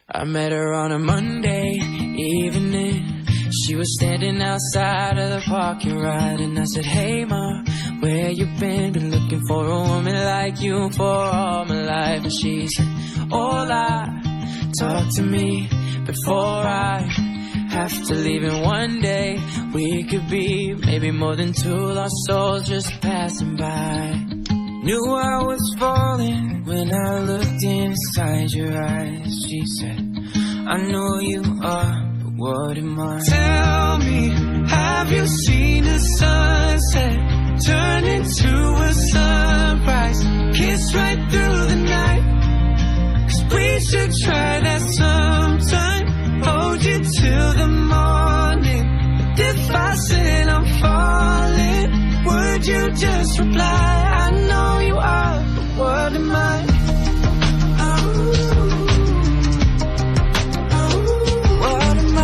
I met her on a Monday evening. She was standing outside of the parking lot, and I said, hey ma, where you been looking for a woman like you for all my life. And she said, hola, talk to me before I have to leave. And one day we could be maybe more than two lost souls just passing by. Knew I was falling when I looked inside your eyes. She said, I know you are, but what am I? Tell me, have you seen the sunset turn into a sunrise? Kiss right through the night. 'Cause we should try that sometime. Hold you till the morning. But if I said I'm falling, would you just reply? I know you are, but what am I? What am I?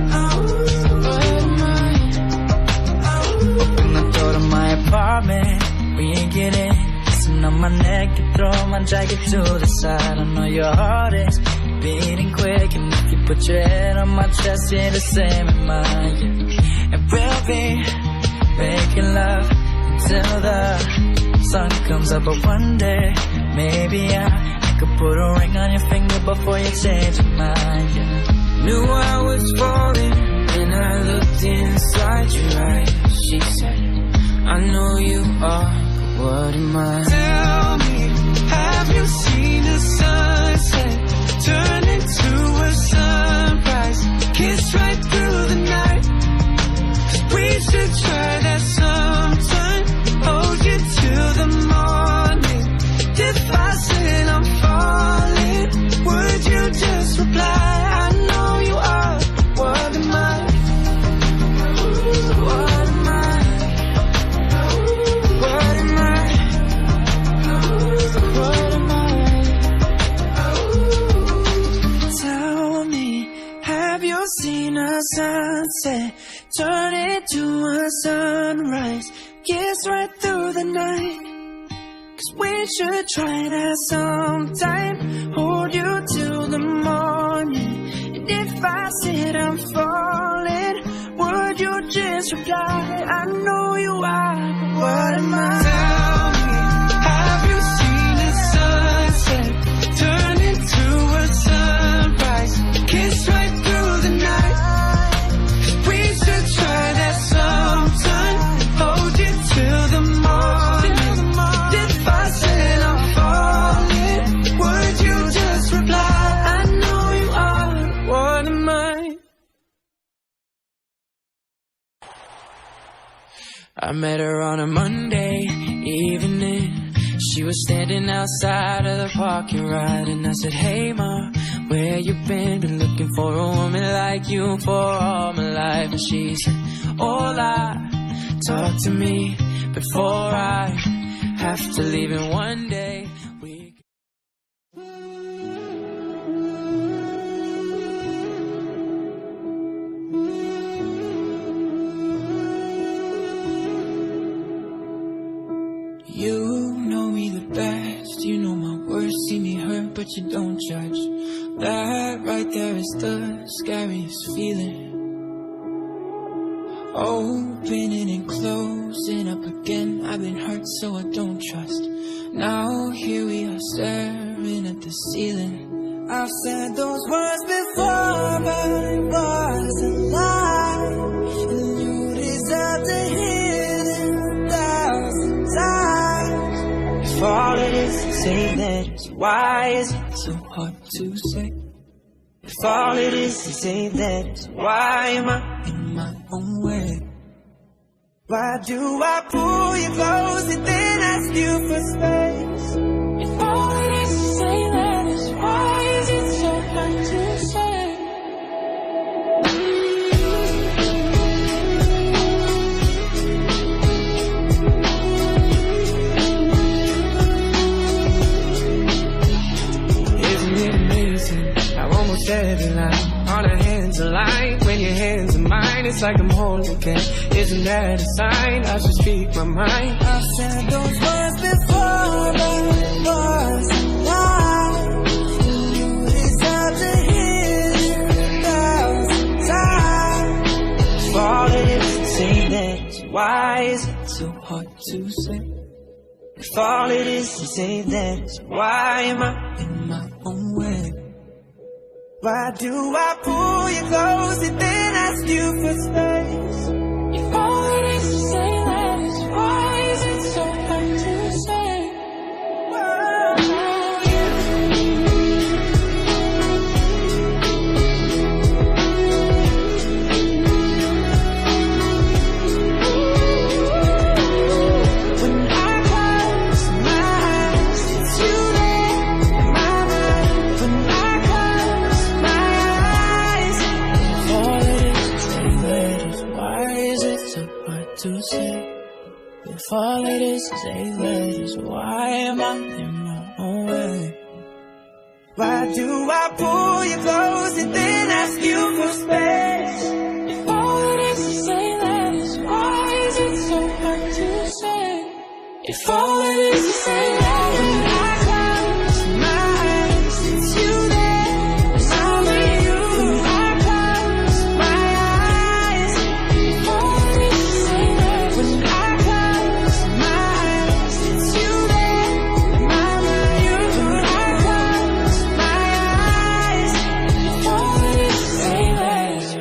What am I? When I go to my apartment, we ain't getting. Kissing on my neck, you throw my jacket to the side. I know your heart is beating quick, and if you put your head on my chest, you're the same in mine. Yeah. And we'll be making love until the sun comes up. But one day, maybe I could put a ring on your finger before you change your mind. Yeah. Knew I was falling when I looked inside your eyes. She said, I know you are, but what am I? Tell me, have you seen the sunset turn into a sunrise? Kiss right through the night. 'Cause we should try that sometime. Hold you till the morning. If I said I'm falling, would you just reply? I know you are, what am I? What am I? What am I? What am I? Tell me, have you seen a sunset turn into a sunrise? Kiss right through the night. 'Cause we should try that sometime. Hold you till the morning. And if I said I'm falling, would you just reply? I know you are, but what am I? Tell me, have you seen the sunset turn into a sunrise? Kiss right through the night. 'Cause we should try that sometime. Hold you till the morning. If I said I'm falling, would you just reply? I know you are, what am I? I met her on a Monday evening. She was standing outside of the parking lot, and I said, hey ma, where you been looking for a woman like you for all my life. And she said, hola, talk to me before I have to leave. And one day we You know me the best, you know my worst. See me hurt, but you don't judge. That right there is the scariest feeling. Opening and closing up again. I've been hurt, so I don't trust. Now here we are staring at the ceiling. I've said those words before, but it was a lie. And you deserve to hear them 1,000 times. If all it is to say that it's why is it so hard to say? If all it is to say that it's why am I in my own way? Why do I pull you close and then ask you for space? If all it is to say that it's why is it so hard to say? Isn't it amazing how almost every line on our hands align? When your hands are mine, it's like I'm holding again. Isn't that a sign? I should speak my mind. I've said those words before, but it was a lie. You deserve hard to say. If all it is a that, why am I in my own way? Why do I pull you close and then ask you for space? If all it is to say that is, why is it so hard to say? To say, if all it is eight letters, why am I in my own way? Why do I pull you close and then ask you for space? If all it is eight letters, why is it so hard to say? If all it is eight letters, when I close my eyes, it's you there, it's only you. When I close my eyes, if all it is eight letters, when I close my eyes, it's you there, my you. When I close my eyes, if all it is eight letters.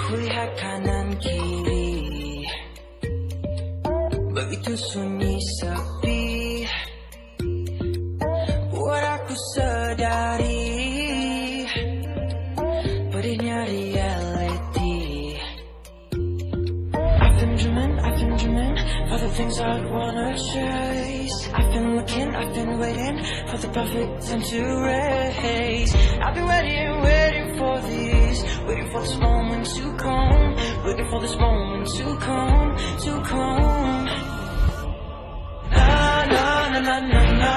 Kulihat kanan kiri, begitu sunyi sepi. Buat aku sadari pedihnya reality. I've been dreaming for the things I wanna chase. I've been looking, I've been waiting for the perfect time to race. I've been waiting for this, waiting for this moment to come, waiting for this moment to come, to come. Na na na na na na.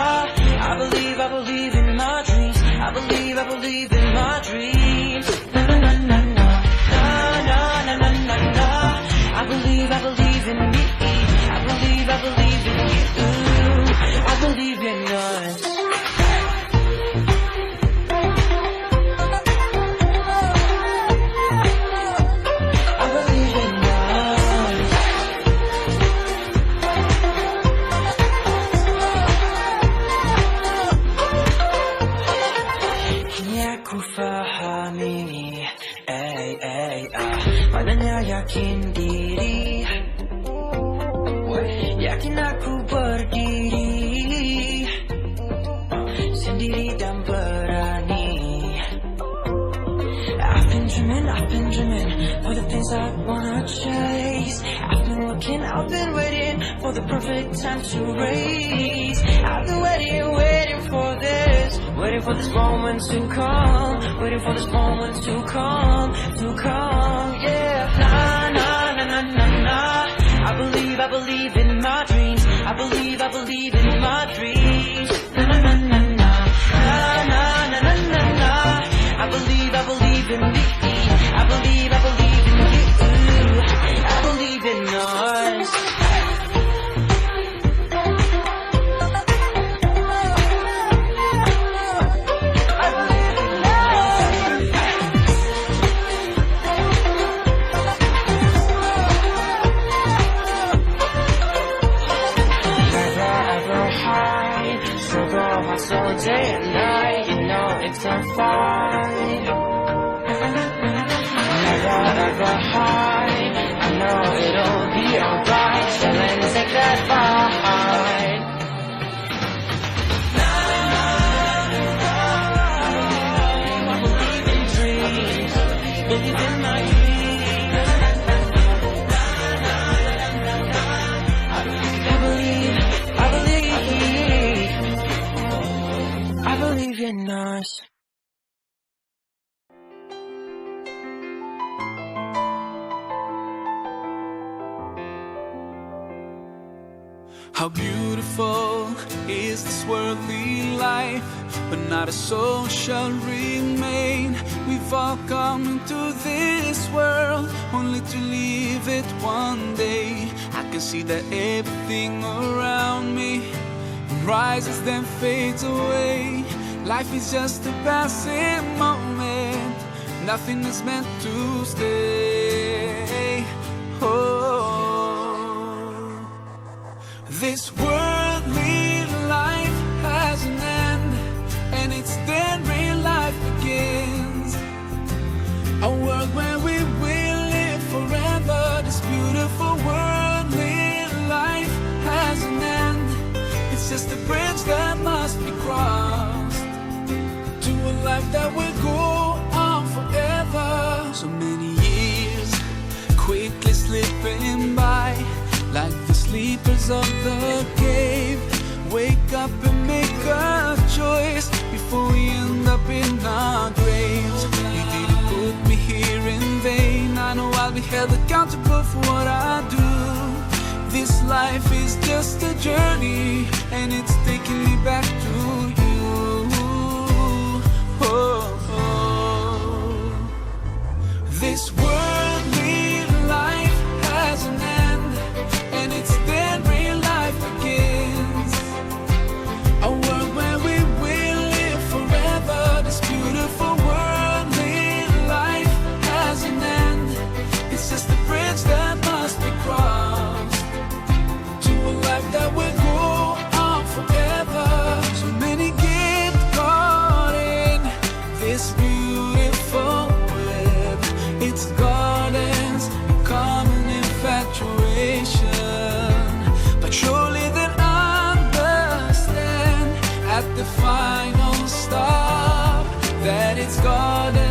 I believe in my dreams. I believe in my dreams. Na na na na na. Na na na na na na. I believe in me. I believe in you. I believe in us. I believe in us. Kini aku fahami, maknanya yakin diri. Yakin aku berdiri sendiri dan berani. I've been dreaming for the things I wanna chase. I've been looking, I've been waiting for the perfect time to race. I've been waiting for this, waiting for this moment to come, waiting for this moment to come, yeah. Na na na na na na. I believe in my dreams. I believe in my dreams. Na na na na na. Na na na na na. I believe in me. I believe in you. I believe in us. So day and night, you know it's a fight. Never ever hide. I know it'll be alright. So let's take that fight. I believe in dreams. Believe in my dreams. I believe in us. How beautiful is this worldly life, but not a soul shall remain. We've all come into this world only to leave it one day. I can see that everything around me rises then fades away. Life is just a passing moment, nothing is meant to stay. Oh, this worldly life has an end, and it's then real life begins. A world where we will live forever. This beautiful worldly life has an end. It's just a bridge that must be crossed to a life that will go on forever. So many years quickly slipping by, like the sleepers of the cave. Wake up and make a choice before we end up in our graves. You didn't put me here in vain. I know I'll be held accountable for what I do. This life is just a journey, and it's taking me back to you. Oh, oh. This worldly life has an end, and it's then real life begins. A world where we will live forever. This beautiful worldly life has an end. It's just a bridge that must be crossed to a life that will go on forever. So many get caught in this beautiful web. It's gardens and common infatuation, but surely they understand at the final stop that it's gardens